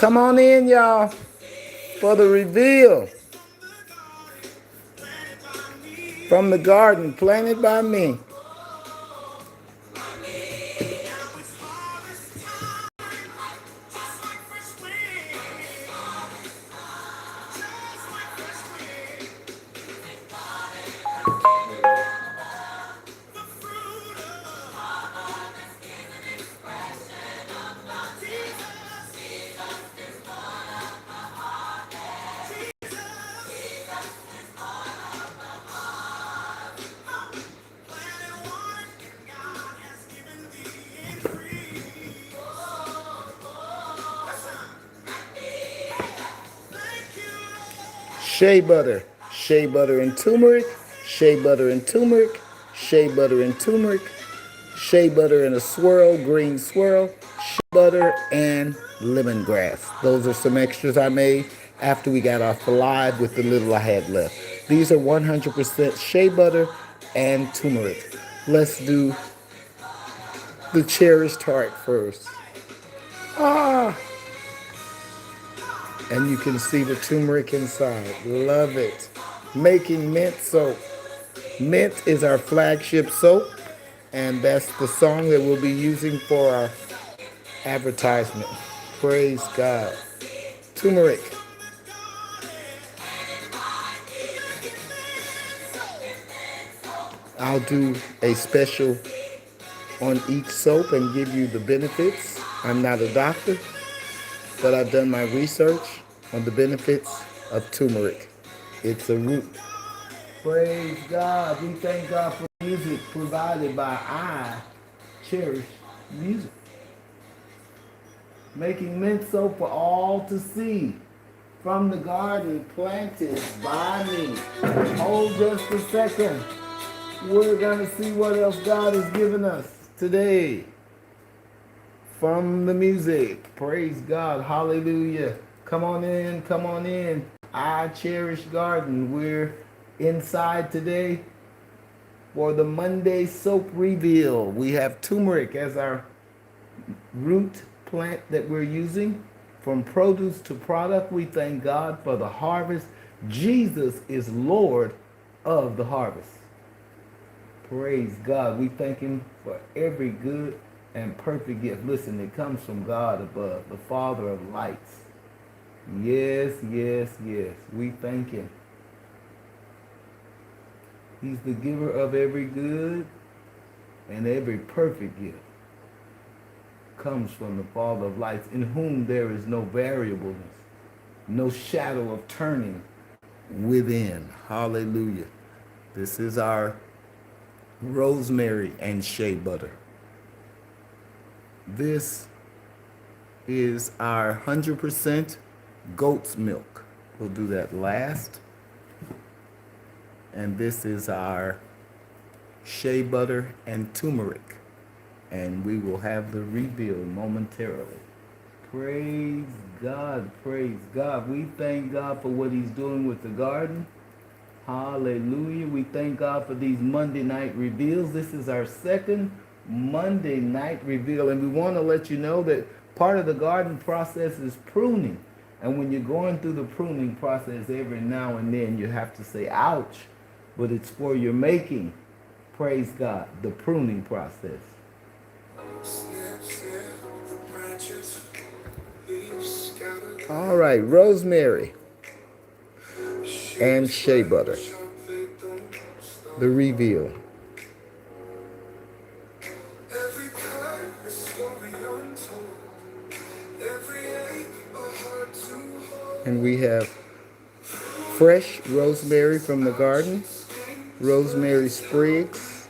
Come on in, y'all, for the reveal from the garden planted by me. Shea butter and turmeric, shea butter and turmeric, shea butter and turmeric, shea butter in a swirl, green swirl, shea butter and lemongrass. Those are some extras I made after we got off the live with the little I had left. These are 100% shea butter and turmeric. Let's do the cherished heart first. Ah! And you can see the turmeric inside. Love it. Making mint soap. Mint is our flagship soap, and that's the song that we'll be using for our advertisement. Praise God. Turmeric. I'll do a special on each soap and give you the benefits. I'm not a doctor, but I've done my research on the benefits of turmeric. It's a root. Praise God. We thank God for music provided by iCherish Music. Making mint soap for all to see from the garden planted by me. Hold just a second. We're going to see what else God has given us today from the music. Praise God. Hallelujah. Come on in. Come on in. iCherishbiblegarden. We're inside today for the Monday soap reveal. We have turmeric as our root plant that we're using. From produce to product, we thank God for the harvest. Jesus is Lord of the harvest. Praise God. We thank him for every good and perfect gift. Listen, it comes from God above, the Father of lights. Yes, yes, yes. We thank him. He's the giver of every good and every perfect gift. Comes from the Father of lights, in whom there is no variableness, no shadow of turning within. Hallelujah. This is our rosemary and shea butter. This is our 100% goat's milk. We'll do that last. And this is our shea butter and turmeric. And we will have the reveal momentarily. Praise God, praise God. We thank God for what he's doing with the garden. Hallelujah. We thank God for these Monday night reveals. This is our second Monday night reveal. And we want to let you know that part of the garden process is pruning. And when you're going through the pruning process, every now and then you have to say, ouch. But it's for your making. Praise God, the pruning process. All right, rosemary and shea butter. The reveal. And we have fresh rosemary from the garden, rosemary sprigs.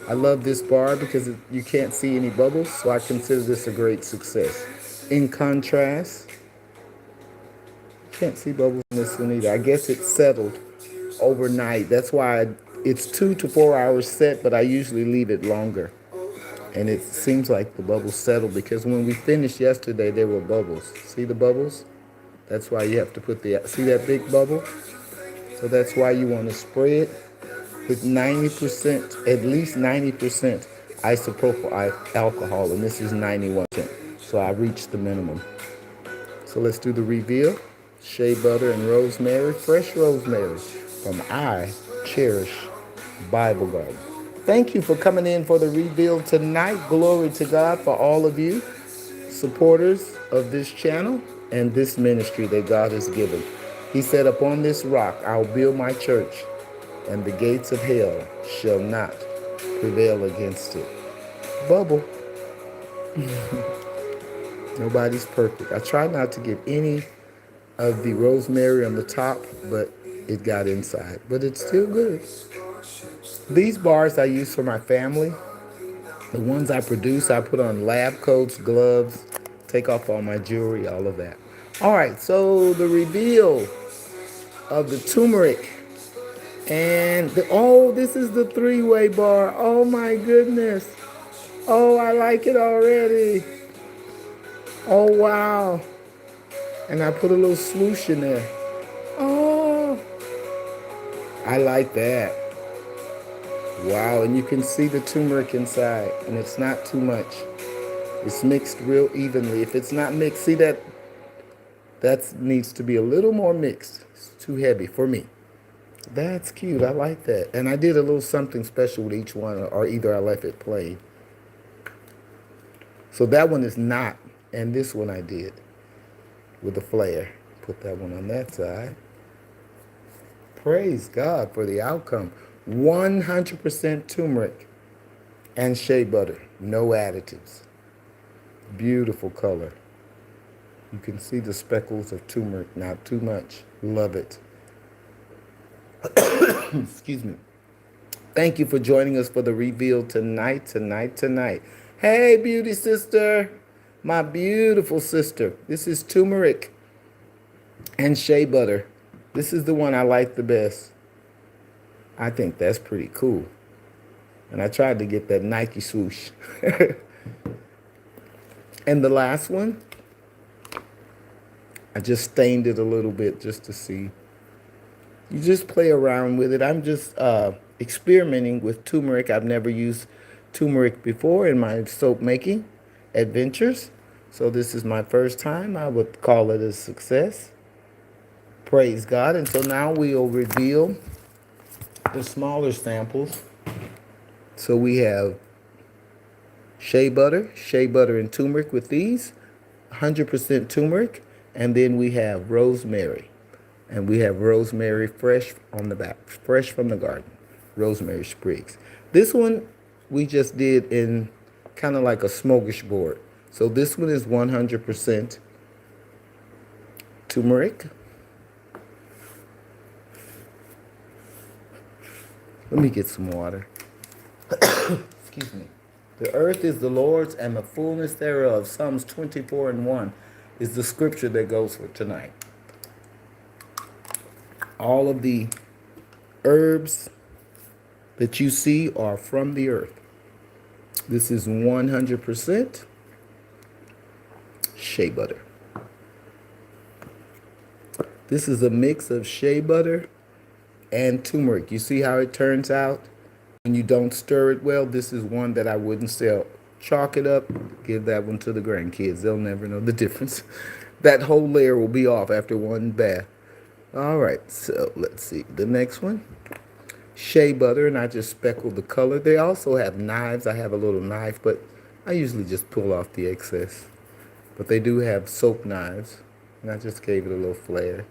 I love this bar because you can't see any bubbles, so I consider this a great success. In contrast, can't see bubbles in this one either. I guess it's settled overnight. That's why it's 2 to 4 hours set, but I usually leave it longer. And it seems like the bubbles settled because when we finished yesterday, there were bubbles. See the bubbles? That's why you have to put see that big bubble? So that's why you want to spray it with 90%, at least 90% isopropyl alcohol, and this is 91%. So I reached the minimum. So let's do the reveal. Shea butter and rosemary, fresh rosemary from iCherishbiblegarden. Thank you for coming in for the reveal tonight. Glory to God for all of you supporters of this channel and this ministry that God has given. He said, upon this rock I'll build my church, and the gates of hell shall not prevail against it. Bubble. Nobody's perfect. I try not to get any of the rosemary on the top, but it got inside. But it's still good. These bars I use for my family. The ones I produce, I put on lab coats, gloves, take off all my jewelry, all of that. All right, so the reveal of the turmeric. And this is the three-way bar. Oh my goodness. Oh, I like it already. Oh, wow. And I put a little swoosh in there. Oh, I like that. Wow, and you can see the turmeric inside, and it's not too much. It's mixed real evenly. If it's not mixed, see that needs to be a little more mixed. It's too heavy for me. That's cute. I like that. And I did a little something special with each one, or either I left it plain. So that one is not, and this one I did with a flare. Put that one on that side. Praise God for the outcome. 100% turmeric and shea butter. No additives. Beautiful color. You can see the speckles of turmeric, not too much. Love it. Excuse me. Thank you for joining us for the reveal tonight. Hey, beauty sister. My beautiful sister. This is turmeric and shea butter. This is the one I like the best. I think that's pretty cool. And I tried to get that Nike swoosh. And the last one, I just stained it a little bit just to see. You just play around with it. I'm just experimenting with turmeric. I've never used turmeric before in my soap making adventures. So this is my first time. I would call it a success. Praise God. And so now we'll reveal the smaller samples. So we have shea butter and turmeric with these, 100% turmeric, and then we have rosemary. And we have rosemary fresh on the back, fresh from the garden, rosemary sprigs. This one we just did in kind of like a smorgasbord. So this one is 100% turmeric. Let me get some water. Excuse me. The earth is the Lord's and the fullness thereof. Psalms 24:1 is the scripture that goes for tonight. All of the herbs that you see are from the earth. This is 100% shea butter. This is a mix of shea butter and turmeric. You see how it turns out when you don't stir it well? This is one that I wouldn't sell. Chalk it up, give that one to the grandkids. They'll never know the difference. That whole layer will be off after one bath. All right, so let's see. The next one, shea butter, and I just speckled the color. They also have knives. I have a little knife, but I usually just pull off the excess. But they do have soap knives, and I just gave it a little flair.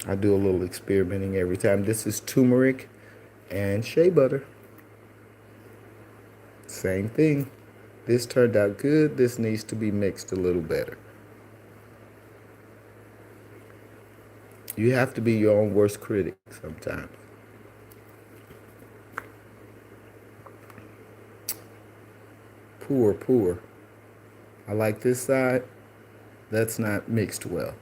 I do a little experimenting every time. This is turmeric and shea butter. Same thing. This turned out good. This needs to be mixed a little better. You have to be your own worst critic sometimes. Poor. I like this side. That's not mixed well.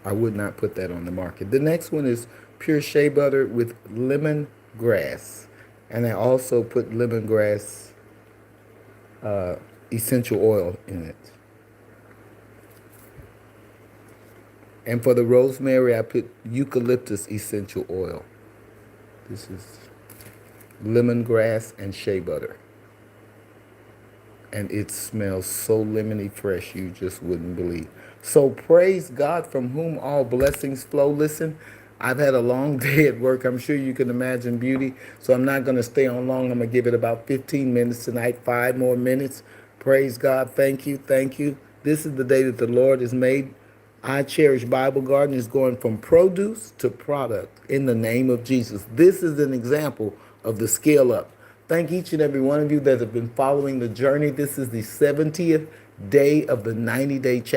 I would not put that on the market. The next one is pure shea butter with lemongrass. And I also put lemongrass essential oil in it. And for the rosemary, I put eucalyptus essential oil. This is lemongrass, and shea butter. And it smells so lemony fresh you just wouldn't believe. So praise God from whom all blessings flow. Listen, I've had a long day at work. I'm sure you can imagine, beauty. So I'm not going to stay on long. I'm going to give it about 15 minutes tonight, 5 more minutes. Praise God. Thank you. Thank you. This is the day that the Lord has made. I Cherish Bible Garden is going from produce to product in the name of Jesus. This is an example of the scale up. Thank each and every one of you that have been following the journey. This is the 70th day of the 90-day challenge.